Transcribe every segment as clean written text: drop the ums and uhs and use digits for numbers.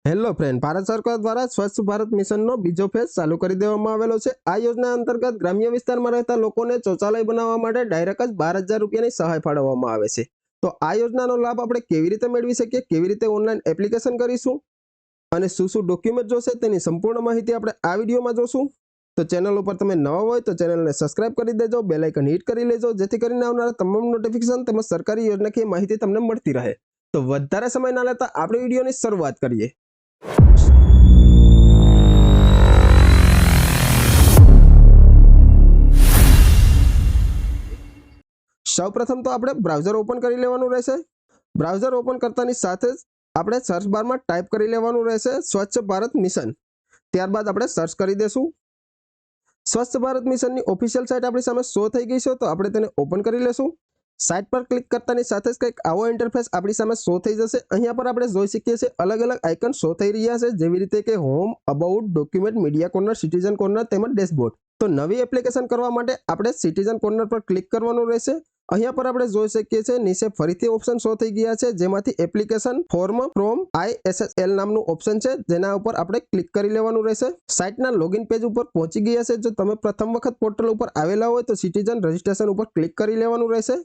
Hello friend, Bharat સરકાર દ્વારા સ્વચ્છ ભારત મિશનનો બીજો ફેઝ ચાલુ કરી દેવામાં આવેલો છે। આ યોજના અંતર્ગત ગ્રામ્ય વિસ્તારમાં રહેતા લોકોને શૌચાલય બનાવવા માટે ડાયરેક્ટ જ 12,000 રૂપિયાની સહાય ફાળવવામાં આવે છે। તો આ યોજનાનો લાભ આપણે કેવી રીતે મેળવી શકીએ, કેવી રીતે ઓનલાઈન એપ્લિકેશન કરીશું અને શું ડોક્યુમેન્ટ જોશે તેની સંપૂર્ણ માહિતી આપણે આ વિડીયોમાં જોશું। તો ચેનલ ઉપર તમે નવા હોય તો ચેનલને સબસ્ક્રાઇબ કરી દેજો, બેલ આઇકન હિટ કરી લેજો, જેથી કરીને આવનારા તમામ નોટિફિકેશન તેમજ સરકારી યોજનાકીય માહિતી તમને મળતી રહે। તો વધારે સમય ના લેતા આપણે વિડીયોની શરૂઆત કરીએ। સૌપ્રથમ તો આપણે બ્રાઉઝર ઓપન કરી લેવાનું રહેશે। બ્રાઉઝર ઓપન કરતાની સાથે જ આપણે સર્ચ બારમાં ટાઈપ કરી લેવાનું રહેશે સ્વચ્છ ભારત મિશન। ત્યારબાદ આપણે સર્ચ કરી દેશું। સ્વચ્છ ભારત મિશનની ઓફિશિયલ સાઇટ આપણી સામે શો થઈ ગઈ છે, તો આપણે તેને ઓપન કરી લેશું। સાઇટ પર ક્લિક કરતાની સાથે જ કંઈક આવો ઇન્ટરફેસ આપણી સામે શો થઈ જશે। અહીંયા પર આપણે જોઈ શકીએ છીએ અલગ અલગ આઇકન શો થઈ રહ્યા છે, જેવી રીતે કે home, about, document, media corner, citizen corner તેમજ ડેશબોર્ડ। તો નવી એપ્લિકેશન કરવા માટે આપણે સિટીઝન કોર્નર પર ક્લિક કરવાનું રહેશે। અહીંયા પર આપણે જોઈ શકીએ છીએ નીચે ફરીથી ઓપ્શન શો થઈ ગયા છે, જેમાંથી એપ્લિકેશન ફોર્મ ફ્રોમ ISSL નામનું ઓપ્શન છે, જેના ઉપર આપણે ક્લિક કરી લેવાનું રહેશે। સાઇટના લોગિન પેજ ઉપર પહોંચી ગયા છે। જો તમે પ્રથમ વખત પોર્ટલ ઉપર આવેલા હોય તો સિટીઝન રજિસ્ટ્રેશન ઉપર ક્લિક કરી લેવાનું રહેશે।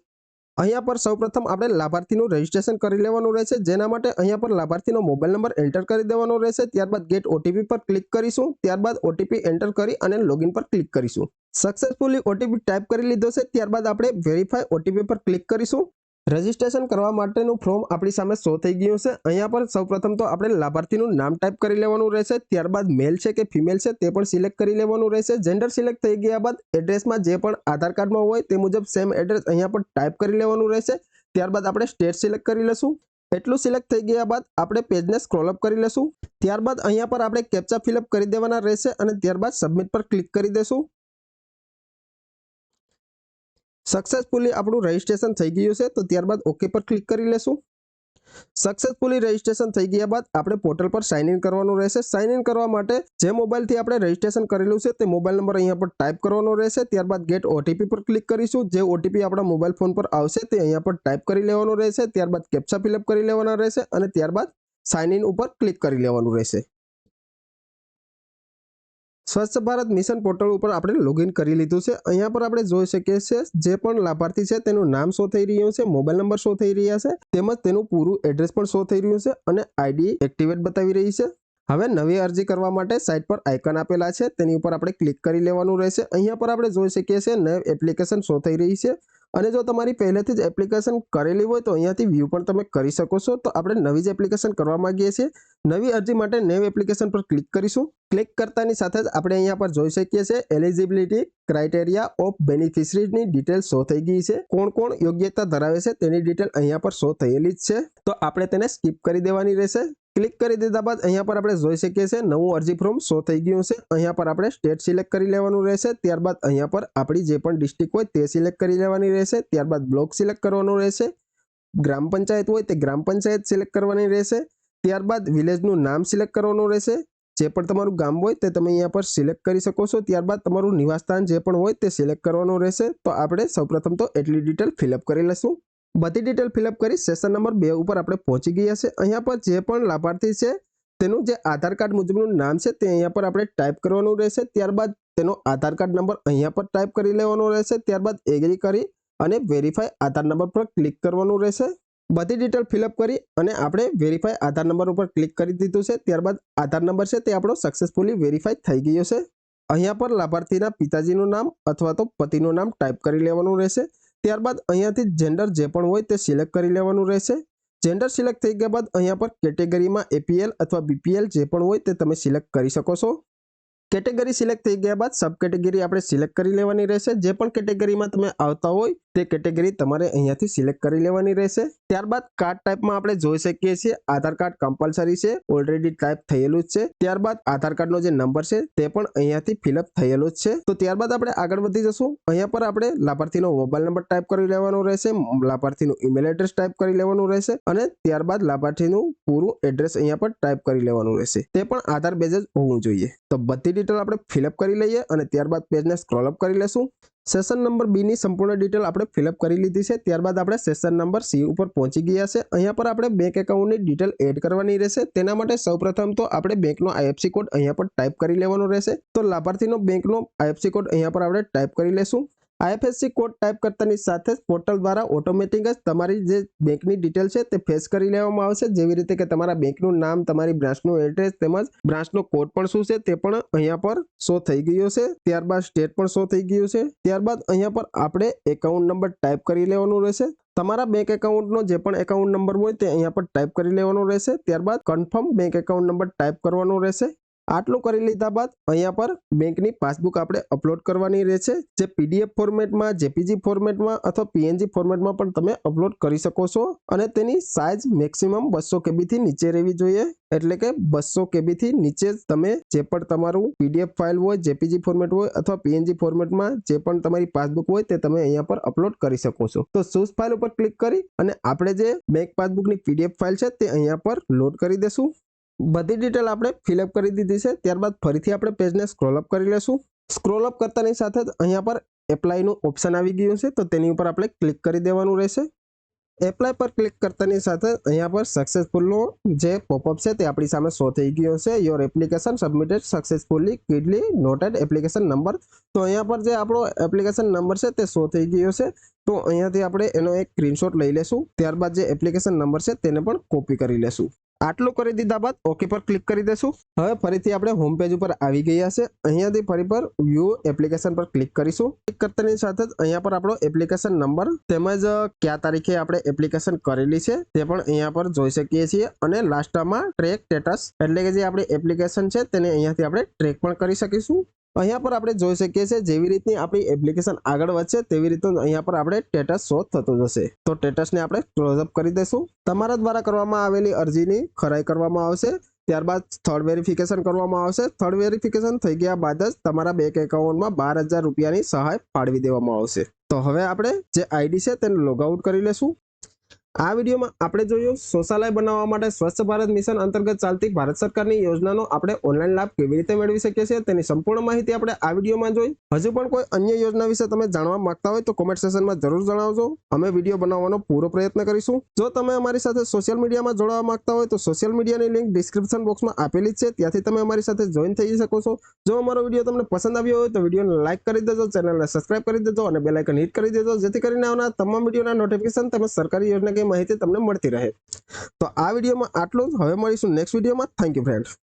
અહીંયા પર સૌપ્રથમ આપણે લાભાર્થીનું રજિસ્ટ્રેશન કરી લેવાનું રહેશે, જેના માટે અહીંયા પર લાભાર્થીનો મોબાઈલ નંબર એન્ટર કરી દેવાનો રહેશે। ત્યારબાદ ગેટ OTP પર ક્લિક કરીશું। ત્યારબાદ OTP એન્ટર કરી અને લોગિન પર ક્લિક કરીશું। સક્સેસફુલી OTP ટાઈપ કરી લીધો છે। ત્યારબાદ આપણે વેરીફાઈ OTP પર ક્લિક કરીશું। રજિસ્ટ્રેશન કરવા માટેનું ફોર્મ આપણી સામે શો થઈ ગયું છે। અહીંયા પર સૌપ્રથમ તો આપણે લાભાર્થીનું નામ ટાઈપ કરી લેવાનું રહેશે। ત્યારબાદ મેલ છે કે ફિમેલ છે તે પણ સિલેક્ટ કરી લેવાનું રહેશે। જેન્ડર સિલેક્ટ થઈ ગયા બાદ એડ્રેસમાં જે પણ આધાર કાર્ડમાં હોય તે મુજબ સેમ એડ્રેસ અહીંયા પર ટાઈપ કરી લેવાનું રહેશે। ત્યારબાદ આપણે સ્ટેટ સિલેક્ટ કરી લેશું। એટલું સિલેક્ટ થઈ ગયા બાદ આપણે પેજને સ્ક્રોલ અપ કરી લેશું। ત્યારબાદ અહીંયા પર આપણે કેપ્ચા ફિલઅપ કરી દેવાના રહેશે અને ત્યારબાદ સબમિટ પર ક્લિક કરી દેશું। સક્સેસફુલી આપણું રજિસ્ટ્રેશન થઈ ગયું છે, તો ત્યારબાદ ઓકે પર ક્લિક કરી લેશું। સક્સેસફુલી રજિસ્ટ્રેશન થઈ ગયા બાદ આપણે પોર્ટલ પર સાઇન ઇન કરવાનું રહેશે। સાઇન ઇન કરવા માટે જે મોબાઈલથી આપણે રજિસ્ટ્રેશન કરેલું છે તે મોબાઈલ નંબર અહીંયા પર ટાઈપ કરવાનો રહેશે। ત્યારબાદ ગેટ OTP પર ક્લિક કરીશું। જે OTP આપણા મોબાઈલ ફોન પર આવશે તે અહીંયા પર ટાઈપ કરી લેવાનું રહેશે। ત્યારબાદ કેપ્ચા ફિલઅપ કરી લેવાના રહેશે અને ત્યારબાદ સાઇન ઇન ઉપર ક્લિક કરી લેવાનું રહેશે। સ્વચ્છ ભારત મિશન પોર્ટલ ઉપર આપણે લોગિન કરી લીધું છે। અહીંયા પર આપણે જોઈ શકીએ છીએ જે પણ લાભાર્થી છે તેનું નામ શો થઈ રહ્યું છે, મોબાઈલ નંબર શો થઈ રહ્યા છે, તેમજ તેનું પૂરું એડ્રેસ પણ શો થઈ રહ્યું છે અને ID એક્ટિવેટ બતાવી રહી છે। હવે નવી અરજી કરવા માટે સાઇટ પર આઇકન આપેલા છે, તેની ઉપર આપણે ક્લિક કરી લેવાનું રહેશે। અહીંયા પર આપણે જોઈ શકીએ છીએ નવી એપ્લિકેશન શો થઈ રહી છે અને જો તમારી પહેલેથી જ એપ્લિકેશન કરેલી હોય તો અહીંયાથી વ્યૂ પણ તમે કરી શકો છો। તો આપણે નવી જ એપ્લિકેશન કરવા માંગીએ છીએ। નવી અરજી માટે નવી એપ્લિકેશન પર ક્લિક કરીશું। ક્લિક કરતાની સાથે જ આપણે અહીંયા પર જોઈ શકીએ છીએ એલિજિબિલિટી ક્રાઇટેરિયા ઓફ બેનિફિશરીની ડિટેલ શો થઈ ગઈ છે। કોણ કોણ યોગ્યતા ધરાવે છે તેની ડિટેલ અહીંયા પર શો થયેલી જ છે, તો આપણે તેને સ્કીપ કરી દેવાની રહેશે। ક્લિક કરી દીધા બાદ અહીંયા પર આપણે જોઈ શકીએ છીએ નવું અરજી ફોર્મ શો થઈ ગયું છે। અહીંયા પર આપણે સ્ટેટ સિલેક્ટ કરી લેવાનું રહેશે। ત્યારબાદ અહીંયા પર આપણી જે પણ ડિસ્ટ્રિક્ટ હોય તે સિલેક્ટ કરી લેવાની રહેશે। ત્યારબાદ બ્લોક સિલેક્ટ કરવાનું રહેશે। ગ્રામ પંચાયત હોય તે ગ્રામ પંચાયત સિલેક્ટ કરવાની રહેશે। ત્યારબાદ વિલેજનું નામ સિલેક્ટ કરવાનું રહેશે। જે પણ તમારું ગામ હોય તે તમે અહીંયા પર સિલેક્ટ કરી શકો છો। ત્યારબાદ તમારું નિવાસસ્થાન જે પણ હોય તે સિલેક્ટ કરવાનું રહેશે। તો આપણે સૌપ્રથમ તો એટલી ડિટેલ ફિલઅપ કરી લઈશું। બધી ડિટેલ ફિલઅપ કરી સેશન નંબર 2 ઉપર આપણે પહોંચી ગયા છે। અહીંયા પર જે પણ લાભાર્થી છે તેનું જે આધાર કાર્ડ મુજબનું નામ છે તે અહીંયા પર આપણે ટાઈપ કરવાનું રહેશે। ત્યારબાદ તેનો આધાર કાર્ડ નંબર અહીંયા પર ટાઈપ કરી લેવાનો રહેશે। ત્યારબાદ એગ્રી કરી અને વેરીફાઈ આધાર નંબર પર ક્લિક કરવાનું રહેશે। બધી ડિટેલ ફિલઅપ કરી અને આપણે વેરીફાઈ આધાર નંબર ઉપર ક્લિક કરી દીધું છે। ત્યારબાદ આધાર નંબર છે તે આપણો સક્સેસફુલી વેરીફાઈ થઈ ગયો છે। અહીંયા પર લાભાર્થીના પિતાજીનું નામ અથવા તો પતિનું નામ ટાઈપ કરી લેવાનું રહેશે। ત્યારબાદ અહીંયાથી જેન્ડર જે પણ હોય તે સિલેક્ટ કરી લેવાનું રહેશે। જેન્ડર સિલેક્ટ થઈ ગયા બાદ અહીંયા પર કેટેગરીમાં APL અથવા BPL જે પણ હોય તે તમે સિલેક્ટ કરી શકો છો। કેટેગરી સિલેક્ટ થઈ ગયા બાદ સબ કેટેગરી આપણે સિલેક્ટ કરી લેવાની રહેશે। જે પણ કેટેગરીમાં તમે આવતા હોય તે કેટેગરી તમારે અહીંયાથી સિલેક્ટ કરી લેવાની રહેશે। ત્યારબાદ કાર્ડ ટાઈપમાં આપણે જોઈ શકીએ છીએ આધાર કાર્ડ કમ્પલસરી છે, ઓલરેડી ટાઈપ થયેલું જ છે। ત્યારબાદ આધાર કાર્ડનો જે નંબર છે તે પણ અહીંયાથી ફિલઅપ થયેલો જ છે। તો ત્યારબાદ આપણે આગળ વધી જશું। અહીંયા પર આપણે લાભાર્થીનો મોબાઈલ નંબર ટાઈપ કરી લેવાનો રહેશે, લાભાર્થીનું ઈમેલ એડ્રેસ ટાઈપ કરી લેવાનું રહેશે અને ત્યારબાદ લાભાર્થીનું પૂરું એડ્રેસ અહીંયા પર ટાઈપ કરી લેવાનું રહેશે। તે પણ આધાર બેઝ જ હોવું જોઈએ। તો બધી ડિટેલ આપણે ફિલઅપ કરી લઈએ અને ત્યારબાદ પેજને સ્ક્રોલ અપ કરી લેશું। સેશન નંબર બી ની સંપૂર્ણ ડિટેલ આપણે ફિલઅપ કરી લીધી છે। ત્યારબાદ આપણે સેશન નંબર સી ઉપર પહોંચી ગયા છે। અહીંયા પર આપણે બેંક એકાઉન્ટની ડિટેલ એડ કરવાની રહેશે। તેના માટે સૌપ્રથમ તો આપણે બેંકનો આઈએફસી કોડ અહીંયા પર ટાઈપ કરી લેવાનો રહેશે। તો લાભાર્થીનો બેંકનો આઈએફસી કોડ અહીંયા પર આપણે ટાઈપ કરી લેશું। આઈએફએસસી કોડ ટાઈપ કરતાની સાથે જ પોર્ટલ દ્વારા ઓટોમેટિક જ તમારી જે બેંકની ડિટેલ છે તે ફેચ કરી લેવામાં આવશે। જેવી રીતે કે તમારા બેંકનું નામ, તમારી બ્રાન્ચનું એડ્રેસ તેમજ બ્રાન્ચનો કોડ પણ શું છે તે પણ અહીંયા પર શો થઈ ગયો છે। ત્યારબાદ સ્ટેટ પણ શો થઈ ગયું છે। ત્યારબાદ અહીંયા પર આપણે એકાઉન્ટ નંબર ટાઈપ કરી લેવાનું રહેશે। તમારા બેંક એકાઉન્ટનો જે પણ એકાઉન્ટ નંબર હોય તે અહીંયા પર ટાઈપ કરી લેવાનો રહેશે। ત્યારબાદ confirm bank account number type કરવાનો રહેશે। આટલું કરી લીધા બાદ અહીંયા પર બેંકની પાસબુક આપણે અપલોડ કરવાની રહેશે। જે પીડીએફ ફોર્મેટમાં, જેપીજી ફોર્મેટમાં અથવા પીએનજી ફોર્મેટમાં પણ તમે અપલોડ કરી શકો છો અને તેની સાઇઝ મેક્સિમમ 200 KB થી નીચે રહેવી જોઈએ। એટલે કે 200 KB થી નીચે તમે જે પણ તમારું પીડીએફ ફાઇલ હોય, જેપીજી ફોર્મેટ હોય અથવા પીએનજી ફોર્મેટમાં જે પણ તમારી પાસબુક હોય તે તમે અહીંયા પર અપલોડ કરી શકો છો। તો ચૂઝ ફાઇલ ઉપર ક્લિક કરી અને આપણે જે બેંક પાસબુકની પીડીએફ ફાઇલ છે તે અહીંયા પર લોડ કરી દેશું। બધી ડિટેલ આપણે ફિલઅપ કરી દીધી છે। ત્યારબાદ ફરીથી આપણે પેજને સ્ક્રોલ અપ કરી લેશું। સ્ક્રોલ અપ કરતાની સાથે જ અહીંયા પર એપ્લાયનું ઓપ્શન આવી ગયું છે, તો તેની ઉપર આપણે ક્લિક કરી દેવાનું રહેશે। એપ્લાય પર ક્લિક કરતાની સાથે અહીંયા પર સક્સેસફુલનો જે પોપઅપ છે તે આપણી સામે શો થઈ ગયો છે। Your application submitted successfully, quickly noted application number. તો અહીંયા પર જે આપણો એપ્લિકેશન નંબર છે તે શો થઈ ગયો છે। તો અહીંયાથી આપણે એનો એક સ્ક્રીનશોટ લઈ લેશું। ત્યારબાદ જે એપ્લિકેશન નંબર છે તેને પણ કોપી કરી લેશું। આટલું કરી દીધા બાદ ઓકે પર ક્લિક કરી દેશું। હવે ફરીથી આપણે હોમ પેજ ઉપર આવી ગયા છે। અહીંયાથી ફરી પર વ્યૂ એપ્લિકેશન પર ક્લિક કરીશું। ક્લિક કરતાની સાથે જ અહીંયા પર આપણો એપ્લિકેશન નંબર તેમજ કયા તારીખે આપણે એપ્લિકેશન કરેલી છે તે પણ અહીંયા પર જોઈ શકીએ છીએ અને લાસ્ટમાં ટ્રેક સ્ટેટસ એટલે કે જે આપણી એપ્લિકેશન છે તેને અહીંયાથી આપણે ટ્રેક પણ કરી શકીશું। અહીંયા પર આપણે જોઈ શકીએ છીએ જેવી રીતની આપણી એપ્લિકેશન આગળ વધશે તેવી રીતનું અહીંયા પર આપણે સ્ટેટસ શો થતું જશે। તો સ્ટેટસને આપણે ક્લોઝ અપ કરી દઈશું। તમારા દ્વારા કરવામાં આવેલી અરજીની ખરાઈ કરવામાં આવશે। ત્યારબાદ સ્થળ વેરિફિકેશન કરવામાં આવશે। સ્થળ વેરિફિકેશન થઈ ગયા બાદ જ તમારા બેંક એકાઉન્ટમાં 12,000 રૂપિયાની સહાય ફાળવી દેવામાં આવશે। તો હવે આપણે જે આઈડી છે તેને લોગ આઉટ કરી લેશું। આ વિડીયોમાં આપણે જોયું શૌચાલય બનાવવા માટે સ્વચ્છ ભારત મિશન અંતર્ગત ચાલતી ભારત સરકારની યોજનાનો આપણે ઓનલાઈન લાભ કેવી રીતે મેળવી શકીએ છીએ તેની સંપૂર્ણ માહિતી આપણે આ વિડીયોમાં જોઈ। હજુ પણ કોઈ અન્ય યોજના વિશે તમે જાણવા માંગતા હોય તો કોમેન્ટ સેશનમાં જરૂર જણાવજો। અમે વિડીયો બનાવવાનો પૂરો પ્રયત્ન કરીશું। જો તમે અમારી સાથે સોશિયલ મીડિયામાં જોડાવા માંગતા હોય તો સોશિયલ મીડિયાની લિંક ડિસ્ક્રિપ્શન બોક્સમાં આપેલી છે, ત્યાંથી તમે અમારી સાથે જોઈન થઈ શકો છો। જો અમારો વિડીયો તમને પસંદ આવ્યો હોય તો વિડીયોને લાઇક કરી દેજો, ચેનલને સબસ્ક્રાઇબ કરી દેજો અને બેલ આઇકન હિટ કરી દેજો, જેથી કરીને આવનાર તમામ વિડીયોના નોટિફિકેશન તેમજ સરકારી યોજના માહિતી તમને મળતી રહે। તો આ વિડીયોમાં આટલું જ। હવે મળીશું નેક્સ્ટ વિડીયોમાં। Thank you friends.